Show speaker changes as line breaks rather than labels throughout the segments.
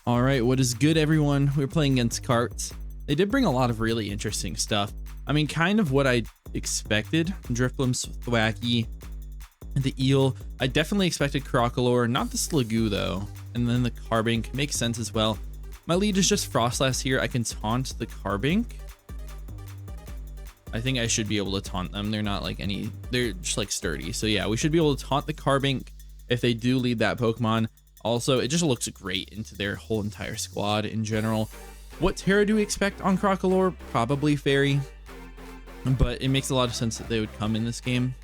All right, what is good, everyone? We're playing against carts. They did bring a lot of really interesting stuff. I mean, kind of what I expected. Drifblim's Thwacky, the Eel. I definitely expected Crocolore, not the Sligoo though. And then the Carbink makes sense as well. My lead is just Frostlass here. I can taunt the Carbink. I think I should be able to taunt them. They're not like they're just like sturdy. So yeah, we should be able to taunt the Carbink if they do lead that Pokemon. Also, it just looks great into their whole entire squad in general. What Terra do we expect on Crocolore? Probably Fairy. But it makes a lot of sense that they would come in this game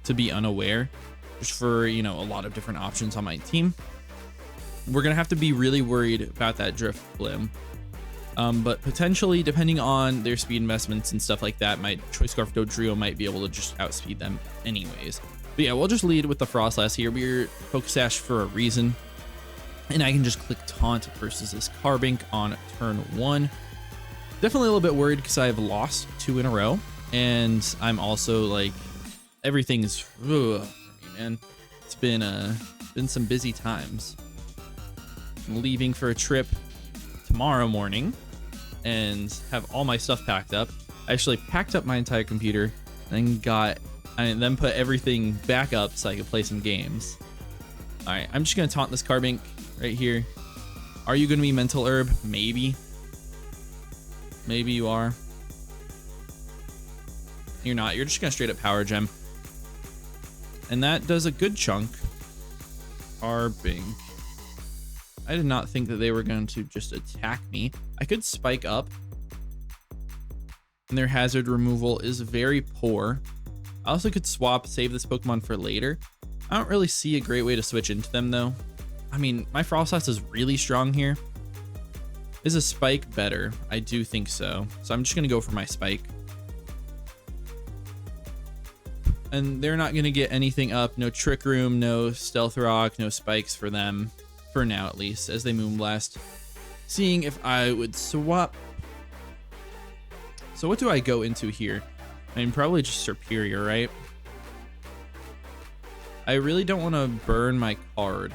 to be unaware, just for, you know, a lot of different options on my team. We're going to have to be really worried about that Drifblim. But potentially, depending on their speed investments and stuff like that, my Choice Scarf Dodrio might be able to just outspeed them anyways. But yeah, we'll just lead with the Frostlass here. We're Focus Sash for a reason. And I can just click Taunt versus this Carbink on turn 1. Definitely a little bit worried because I've lost 2 in a row. And I'm also like, everything's for me, man. It's been some busy times. I'm leaving for a trip tomorrow morning and have all my stuff packed up. I actually packed up my entire computer and then put everything back up so I could play some games. All right, I'm just gonna taunt this Carbink right here. Are you gonna be Mental Herb? Maybe. Maybe you are. You're not. You're just gonna straight up Power Gem. And that does a good chunk. Carbink. I did not think that they were going to just attack me. I could spike up. And their hazard removal is very poor. I also could swap, save this Pokemon for later. I don't really see a great way to switch into them though. I mean, my Frostlass is really strong here. Is a Spike better? I do think so. So I'm just going to go for my Spike. And they're not going to get anything up. No Trick Room, no Stealth Rock, no Spikes for them. For now, at least, as they Moonblast. Seeing if I would swap. So what do I go into here? I mean, probably just Superior, right? I really don't want to burn my card.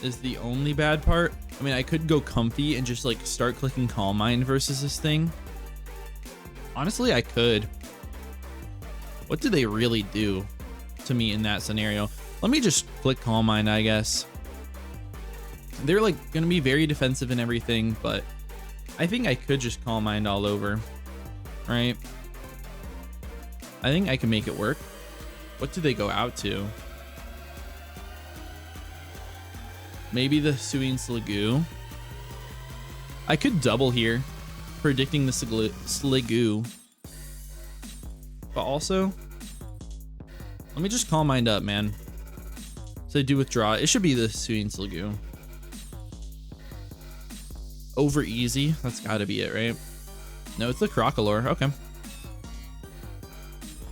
Is the only bad part. I mean, I could go Comfy and just like start clicking Calm Mind versus this thing. Honestly, I could. What do they really do to me in that scenario? Let me just click Calm Mind, I guess. They're like going to be very defensive and everything, but I think I could just Calm Mind all over, right? I think I can make it work. What do they go out to? Maybe the Hisuian Sligoo. I could double here, predicting the Sligoo. But also, let me just Calm Mind up, man. So I do withdraw. It should be the Hisuian Sligoo. Over easy. That's got to be it, right? No, it's the Crocolore. Okay.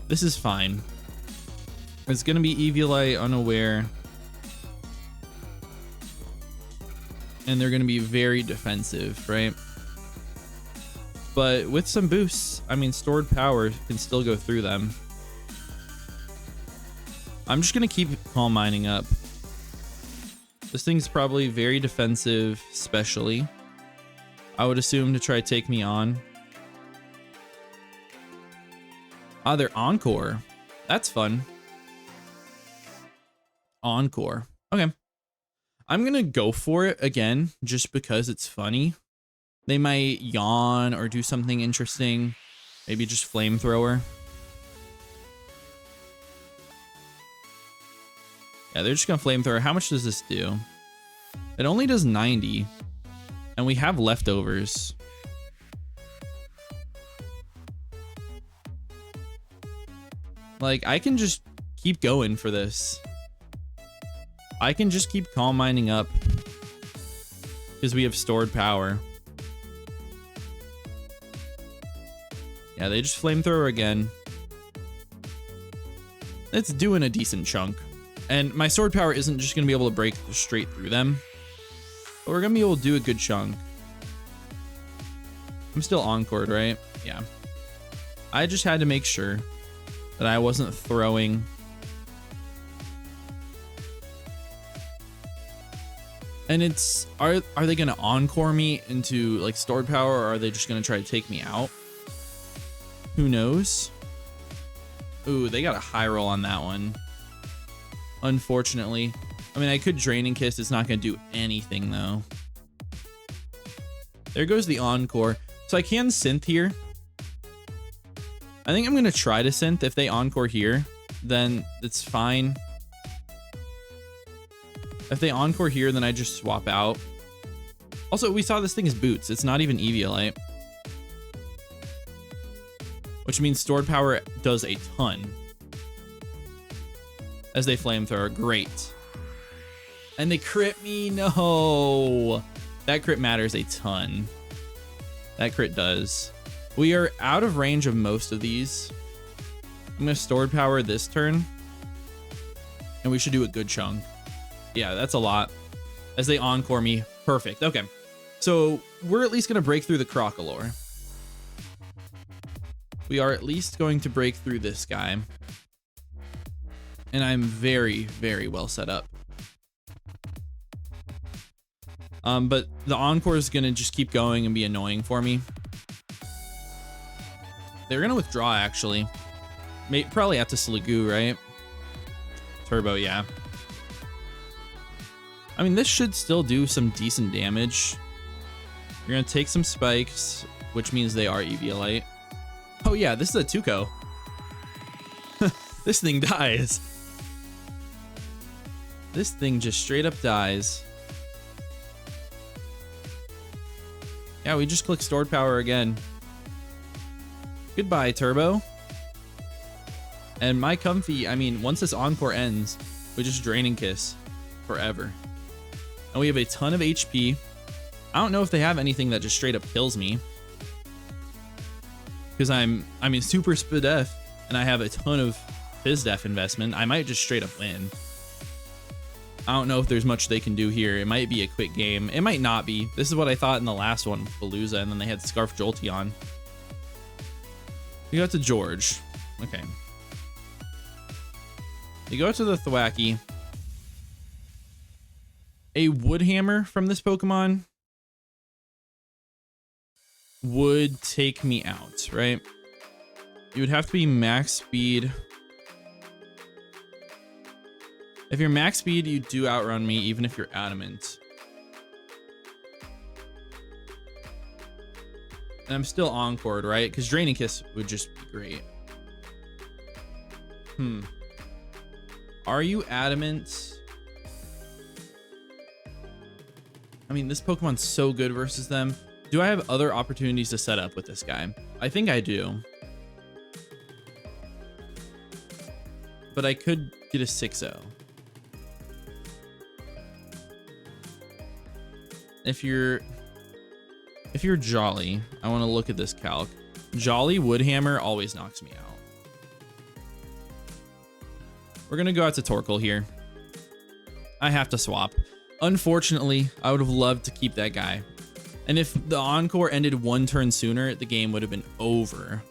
This is fine. It's going to be Eviolite, Unaware. And they're going to be very defensive, right? But with some boosts, I mean, stored power can still go through them. I'm just going to keep Calm Minding up. This thing's probably very defensive, especially. I would assume to try to take me on. Ah, they're Encore. That's fun. Encore. Okay. I'm going to go for it again, just because it's funny. They might yawn or do something interesting. Maybe just Flamethrower. Yeah, they're just going to Flamethrower. How much does this do? It only does 90. And we have leftovers. Like, I can just keep going for this. I can just keep Calm Minding up. Because we have stored power. Yeah, they just Flamethrower again. It's doing a decent chunk. And my stored power isn't just going to be able to break straight through them. But we're going to be able to do a good chunk. I'm still Encored, right? Yeah. I just had to make sure that I wasn't throwing And it's, are they gonna encore me into like stored power, or are they just gonna try to take me out? Who knows? Ooh, they got a high roll on that one. Unfortunately. I mean, I could Draining Kiss. It's not gonna do anything though. There goes the encore. So I can synth here. I think I'm gonna try to synth. If they encore here, then it's fine. If they encore here, then I just swap out. Also, we saw this thing is boots. It's not even Eviolite. Which means stored power does a ton. As they flamethrower, great. And they crit me, no. That crit matters a ton. That crit does. We are out of range of most of these. I'm gonna stored power this turn. And we should do a good chunk. Yeah, that's a lot. As they encore me, perfect. Okay, so we're at least gonna break through the Crocalor. We are at least going to break through this guy. And I'm very, very well set up. But the encore is gonna just keep going and be annoying for me. They're gonna withdraw actually. Probably have to Sliggoo, right? Turbo, yeah. I mean, this should still do some decent damage. You're gonna take some spikes, which means they are Eviolite. Oh yeah, this is a Tuco. This thing dies. This thing just straight up dies. Yeah, we just click stored power again. Goodbye, Turbo. And my Comfy, I mean, once this encore ends, we just Draining Kiss forever. And we have a ton of HP. I don't know if they have anything that just straight up kills me. Because I'm in super Spadef and I have a ton of Fizdef investment. I might just straight up win. I don't know if there's much they can do here. It might be a quick game. It might not be. This is what I thought in the last one, Palooza, and then they had Scarf Jolteon. We go to George. Okay. You go to the Thwackey. A Woodhammer from this Pokemon would take me out, right? You would have to be max speed. If you're max speed, you do outrun me, even if you're adamant. And I'm still encored, right? Because Draining Kiss would just be great. Are you adamant? I mean, this Pokemon's so good versus them. Do I have other opportunities to set up with this guy? I think I do. But I could get a 6-0. If you're Jolly, I want to look at this calc. Jolly Woodhammer always knocks me out. We're gonna go out to Torkoal here. I have to swap. Unfortunately, I would have loved to keep that guy. And if the encore ended one turn sooner, the game would have been over.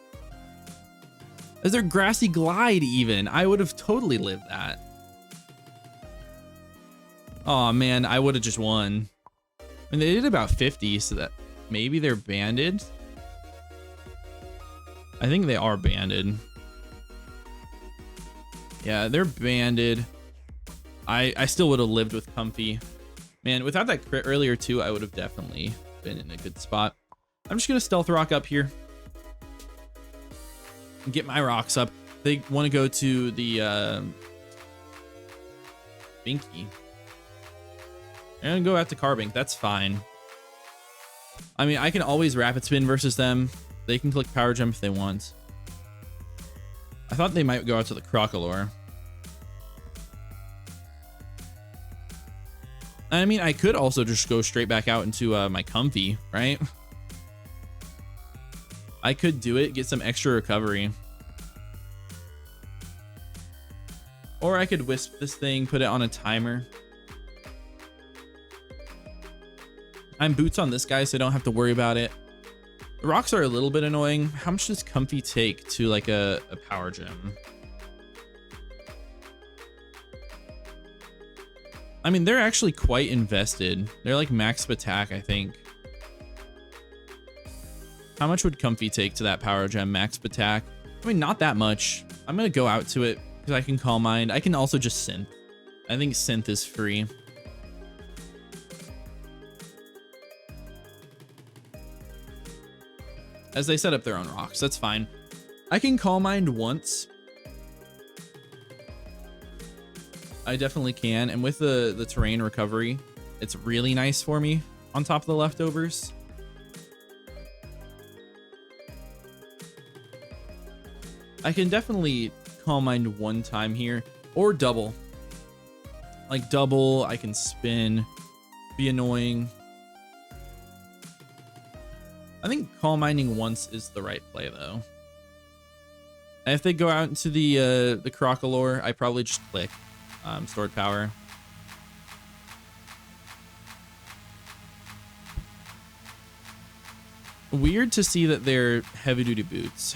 Is there Grassy Glide even? I would have totally lived that. Oh man, I would have just won. I mean, they did about 50, so that maybe they're banded. I think they are banded. Yeah, they're banded. I still would have lived with Comfy. Man, without that crit earlier too, I would have definitely been in a good spot. I'm just gonna Stealth Rock up here and get my rocks up. They want to go to the Binky. They're gonna go out to Carbink. That's fine. I mean, I can always Rapid Spin versus them. They can click Power Jump if they want. I thought they might go out to the Crocalor. I mean, I could also just go straight back out into my Comfy, right? I could do it, get some extra recovery. Or I could Wisp this thing, put it on a timer. I'm boots on this guy, so I don't have to worry about it. The rocks are a little bit annoying. How much does Comfy take to like a power gem? I mean, they're actually quite invested. They're like max attack, I think. How much would Comfy take to that power gem max attack? I mean, not that much. I'm gonna go out to it because I can Calm Mind. I can also just Synth. I think Synth is free. As they set up their own rocks, that's fine. I can Calm Mind once. I definitely can, and with the terrain recovery, it's really nice for me on top of the leftovers. I can definitely Calm Mind one time here, or double. Like double, I can spin, be annoying. I think Calm Minding once is the right play though. And if they go out into the Crocolore, I probably just click stored power. Weird to see that they're heavy duty boots.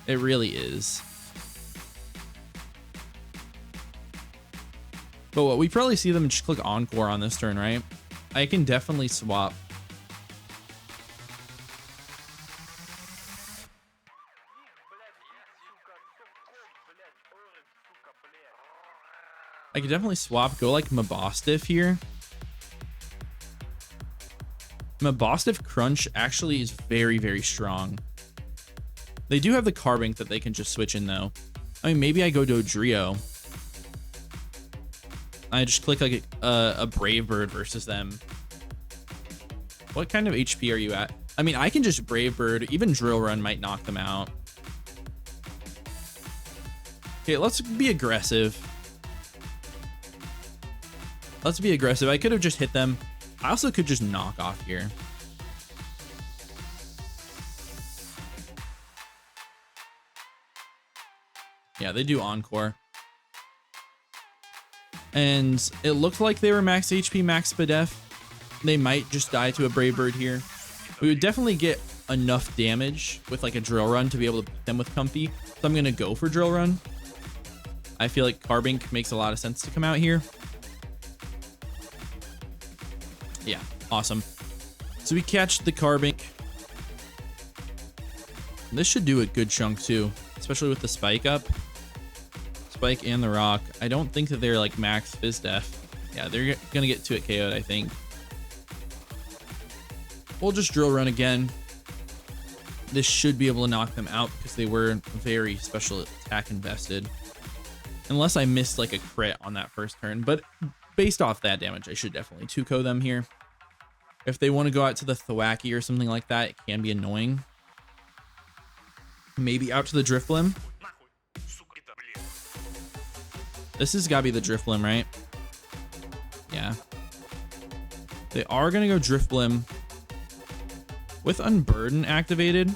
It really is. But what we probably see them just click Encore on this turn, right? I can definitely swap. I could definitely swap, go like Mabosstiff here. Mabosstiff Crunch actually is very, very strong. They do have the Carbink that they can just switch in though. I mean, maybe I go to Dodrio. I just click like a Brave Bird versus them. What kind of HP are you at? I mean, I can just Brave Bird. Even Drill Run might knock them out. Okay, let's be aggressive. Let's be aggressive. I could have just hit them. I also could just knock off here. Yeah, they do Encore. And it looked like they were max HP, max Spadef. They might just die to a Brave Bird here. We would definitely get enough damage with like a Drill Run to be able to beat them with Comfy. So I'm going to go for Drill Run. I feel like Carbink makes a lot of sense to come out here. Yeah, awesome. So we catch the Carbink. This should do a good chunk too, especially with the Spike up. Spike and the Rock. I don't think that they're like max Fizz Def. Yeah, they're gonna get to it KO'd, I think. We'll just Drill Run again. This should be able to knock them out because they were very special attack invested. Unless I missed like a crit on that first turn, but based off that damage, I should definitely 2-KO them here. If they want to go out to the Thwackey or something like that, it can be annoying. Maybe out to the Drifblim. This has got to be the Drifblim, right? Yeah. They are going to go Drifblim. With Unburden activated,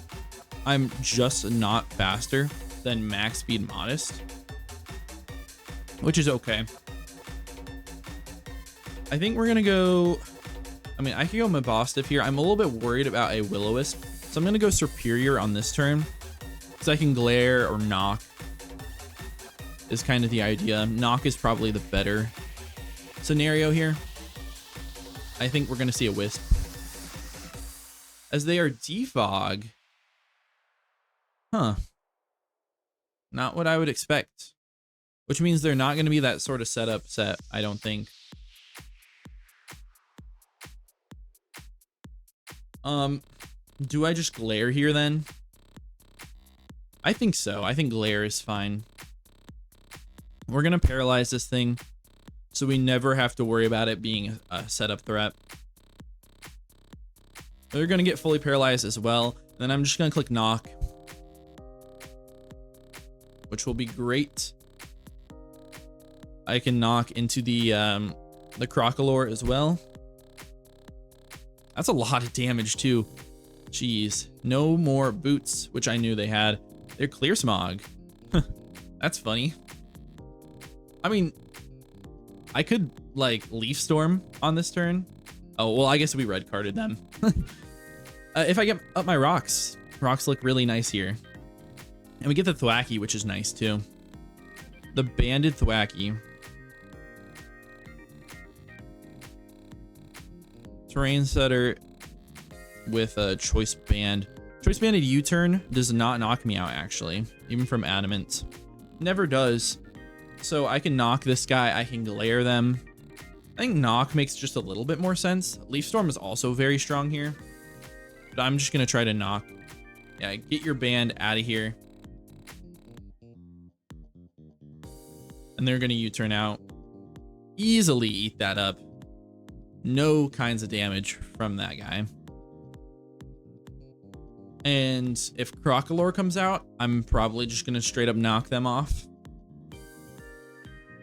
I'm just not faster than max speed Modest. Which is okay. I think we're going to go... I mean, I could go Mabosstiff here. I'm a little bit worried about a Will-O-Wisp. So I'm going to go Superior on this turn. So I can Glare or Knock. Is kind of the idea. Knock is probably the better scenario here. I think we're going to see a Wisp. As they are Defog. Huh. Not what I would expect. Which means they're not going to be that sort of setup set, I don't think. Do I just Glare here then? I think so. I think Glare is fine. We're going to paralyze this thing so we never have to worry about it being a setup threat. They're going to get fully paralyzed as well. Then I'm just going to click Knock, which will be great. I can knock into the Crocolore as well. That's a lot of damage too. Jeez. No more boots, which I knew they had. They're Clear Smog. That's funny. I mean, I could like Leaf Storm on this turn. Oh, well, I guess we red carded them. If I get up my rocks look really nice here. And we get the Thwackey, which is nice too. The banded Thwackey. Terrain setter with a choice band. Choice banded U-turn does not knock me out, actually, even from adamant. Never does. So I can knock this guy. I can glare them. I think knock makes just a little bit more sense. Leaf Storm is also very strong here, but I'm just gonna try to knock. Yeah, get your band out of here. And they're gonna U-turn out. Easily eat that up. No kinds of damage from that guy. And if Crocolore comes out, I'm probably just gonna straight up knock them off.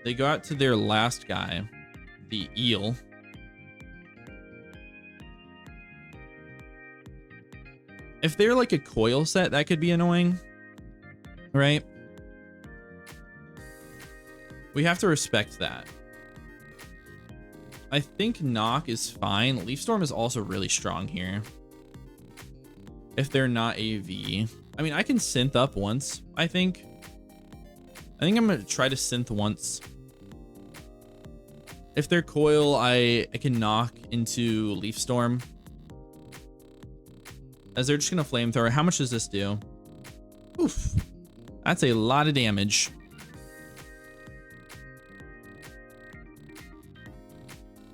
They go out to their last guy, the eel. If they're like a coil set, that could be annoying, right? We have to respect that. I think knock is fine. Leaf Storm is also really strong here. If they're not AV. I mean, I can synth up once, I think. I'm gonna try to synth once. If they're coil, I can knock into Leaf Storm. As they're just gonna flamethrower. How much does this do? Oof. That's a lot of damage.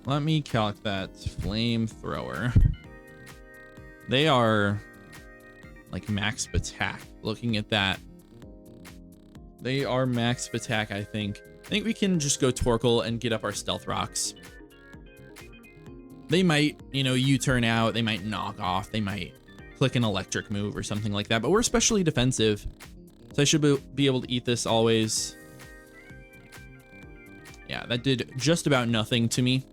Let me calc that. Flamethrower. They are like max attack. Looking at that. They are max attack, I think. I think we can just go Torkoal and get up our stealth rocks. They might, you know, U-turn out. They might knock off. They might click an electric move or something like that. But we're especially defensive. So I should be able to eat this always. Yeah, that did just about nothing to me.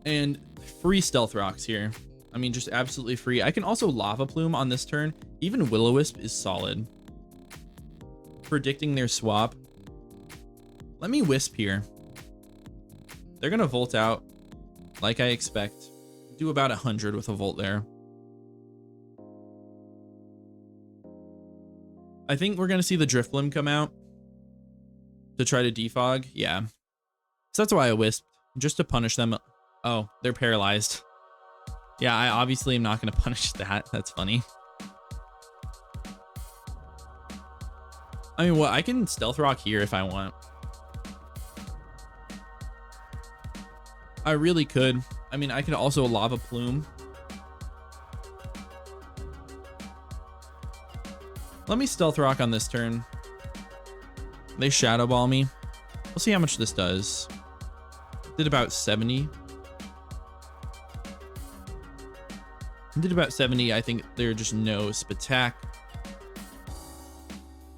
And free stealth rocks here. I mean, just absolutely free. I can also Lava Plume on this turn. Even Will-O-Wisp is solid. Predicting their swap. Let me Wisp here. They're gonna Volt out like I expect. Do about 100 with a Volt there. I think we're gonna see the Drifblim come out to try to defog. Yeah. So that's why I Wisped, just to punish them. Oh, they're paralyzed. Yeah, I obviously am not gonna punish that. That's funny. I mean, what? I can Stealth Rock here if I want. I really could. I mean, I could also Lava Plume. Let me Stealth Rock on this turn. They Shadow Ball me. We'll see how much this does. Did about 70. Did about 70. I think they're just no Spatak.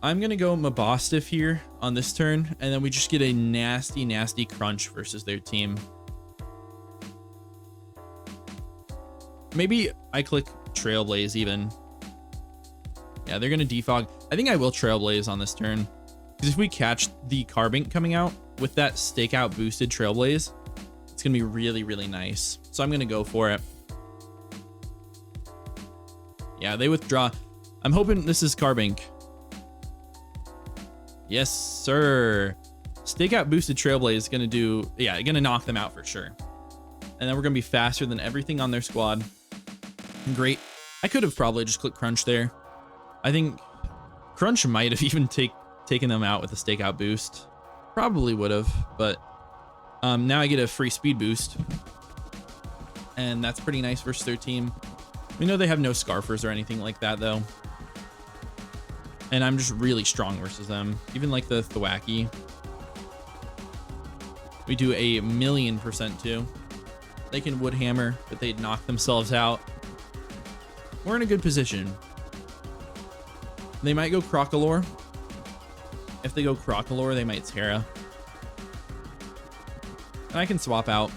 I'm gonna go Mabosstiff here on this turn, and then we just get a nasty, nasty crunch versus their team. Maybe I click Trailblaze even. Yeah, they're gonna defog. I think I will Trailblaze on this turn, because if we catch the Carbink coming out with that stakeout boosted Trailblaze, it's gonna be really, really nice. So I'm gonna go for it. Yeah, they withdraw. I'm hoping this is Carbink. Yes, sir. Stakeout boosted Trailblaze is gonna do, yeah, gonna knock them out for sure. And then we're gonna be faster than everything on their squad. Great. I could have probably just clicked Crunch there. I think Crunch might have even taken them out with a stakeout boost. Probably would have, but now I get a free speed boost. And that's pretty nice versus their team. We know they have no Scarfers or anything like that though. And I'm just really strong versus them. Even like the Thwacky. We do 1,000,000% too. They can Wood Hammer, but they'd knock themselves out. We're in a good position. They might go Crocolore. If they go Crocolore, they might Terra. And I can swap out.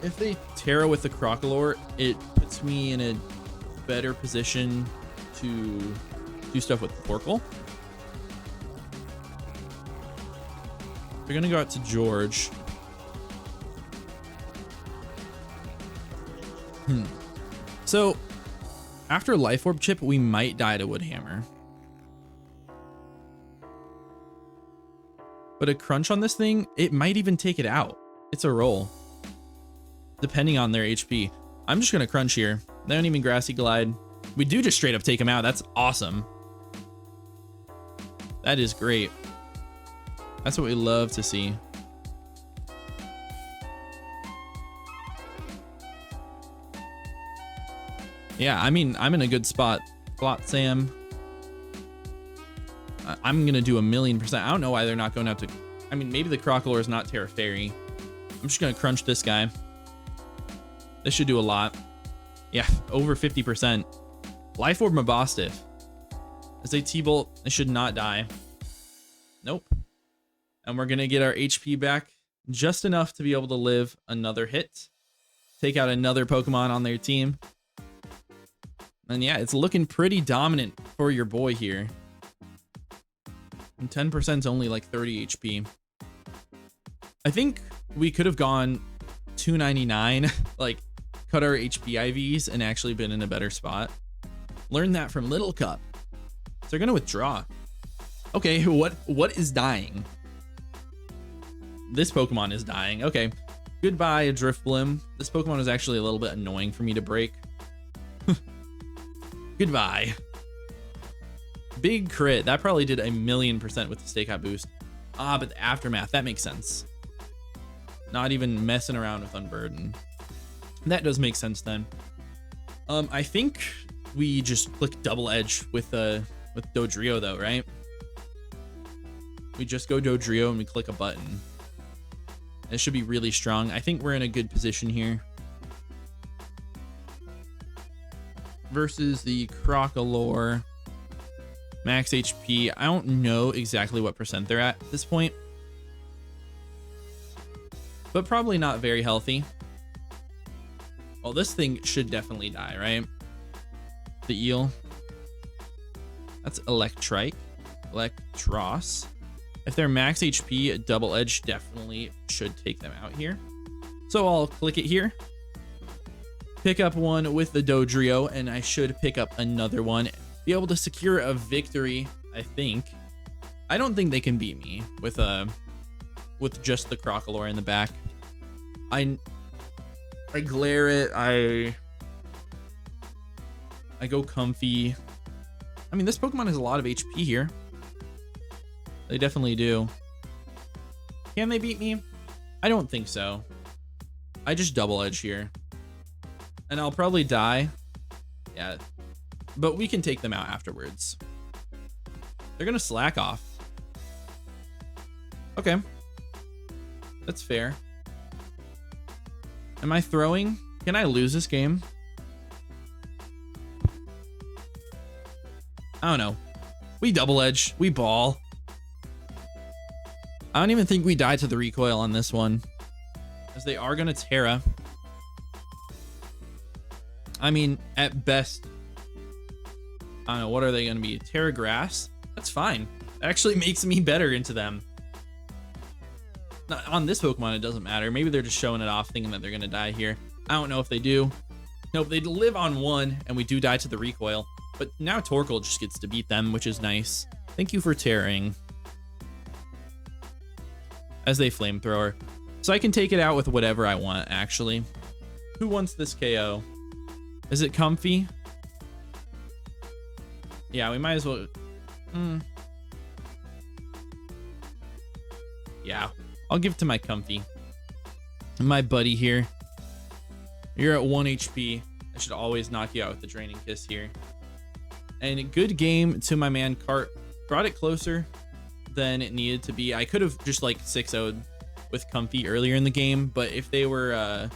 If they Terra with the Crocolore, it puts me in a better position to do stuff with Torkoal. We're gonna go out to George. So after Life Orb Chip, we might die to Wood Hammer. But a Crunch on this thing, it might even take it out. It's a roll. depending on their HP. I'm just going to crunch here. They don't even Grassy Glide. We do just straight up take them out. That's awesome. That is great. That's what we love to see. Yeah, I mean, I'm in a good spot. Plot Sam. I'm going to do 1,000,000%. I don't know why they're not going out to... I mean, maybe the Crocodile is not Terra Fairy. I'm just going to crunch this guy. This should do a lot. Yeah, over 50%. Life Orb Mabosstiff. As a T-Bolt, it should not die. Nope. And we're going to get our HP back just enough to be able to live another hit. Take out another Pokemon on their team. And yeah, it's looking pretty dominant for your boy here. And 10% is only like 30 HP. I think we could have gone 299, like cut our HP IVs and actually been in a better spot. Learn that from Little Cup. So they're gonna withdraw. Okay, what is dying? This Pokemon is dying. Okay, goodbye, Drifblim. This Pokemon is actually a little bit annoying for me to break. Goodbye. Big crit. That probably did 1,000,000% with the Stakeout boost. Ah, but the Aftermath, that makes sense. Not even messing around with Unburden. That does make sense then. I think we just click Double Edge with Dodrio though, right? We just go Dodrio and we click a button. It should be really strong. I think we're in a good position here. Versus the Crocalor. Max HP. I don't know exactly what percent they're at this point. But probably not very healthy. Well, this thing should definitely die, right? The eel. That's Electrike. Electros. If they're max HP, Double Edge definitely should take them out here. So I'll click it here. Pick up one with the Dodrio, and I should pick up another one. Be able to secure a victory, I think. I don't think they can beat me with just the Crocalor in the back. I glare it. I go comfy. I mean, this Pokemon has a lot of HP here. They definitely do. Can they beat me? I don't think so. I just Double Edge here. And I'll probably die. Yeah. But we can take them out afterwards. They're gonna slack off. Okay. That's fair. Am I throwing? Can I lose this game? I don't know. We Double Edge. We ball. I don't even think we die to the recoil on this one. As they are gonna Terra. I mean, at best, I don't know, what are they going to be? Terra Grass? That's fine. It actually makes me better into them. Not, on this Pokemon, it doesn't matter. Maybe they're just showing it off, thinking that they're going to die here. I don't know if they do. Nope, they live on one, and we do die to the recoil. But now Torkoal just gets to beat them, which is nice. Thank you for tearing. As they Flamethrower. So I can take it out with whatever I want, actually. Who wants this KO? Is it Comfy? Yeah, we might as well. Yeah, I'll give it to my Comfy. My buddy here. You're at 1 HP. I should always knock you out with the Draining Kiss here. And good game to my man Cart. Brought it closer than it needed to be. I could have just like 6-0'd with Comfy earlier in the game, but if they were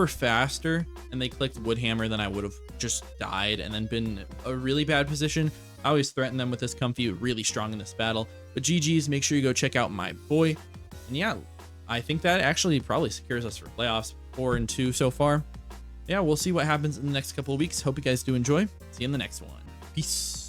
faster and they clicked Woodhammer, then I would have just died and then been a really bad position. I always threaten them with this Comfy, really strong in this battle. But GG's, make sure you go check out my boy. And yeah, I think that actually probably secures us for playoffs. 4-2 so far. Yeah, we'll see what happens in the next couple of weeks. Hope you guys do enjoy. See you in the next one. Peace.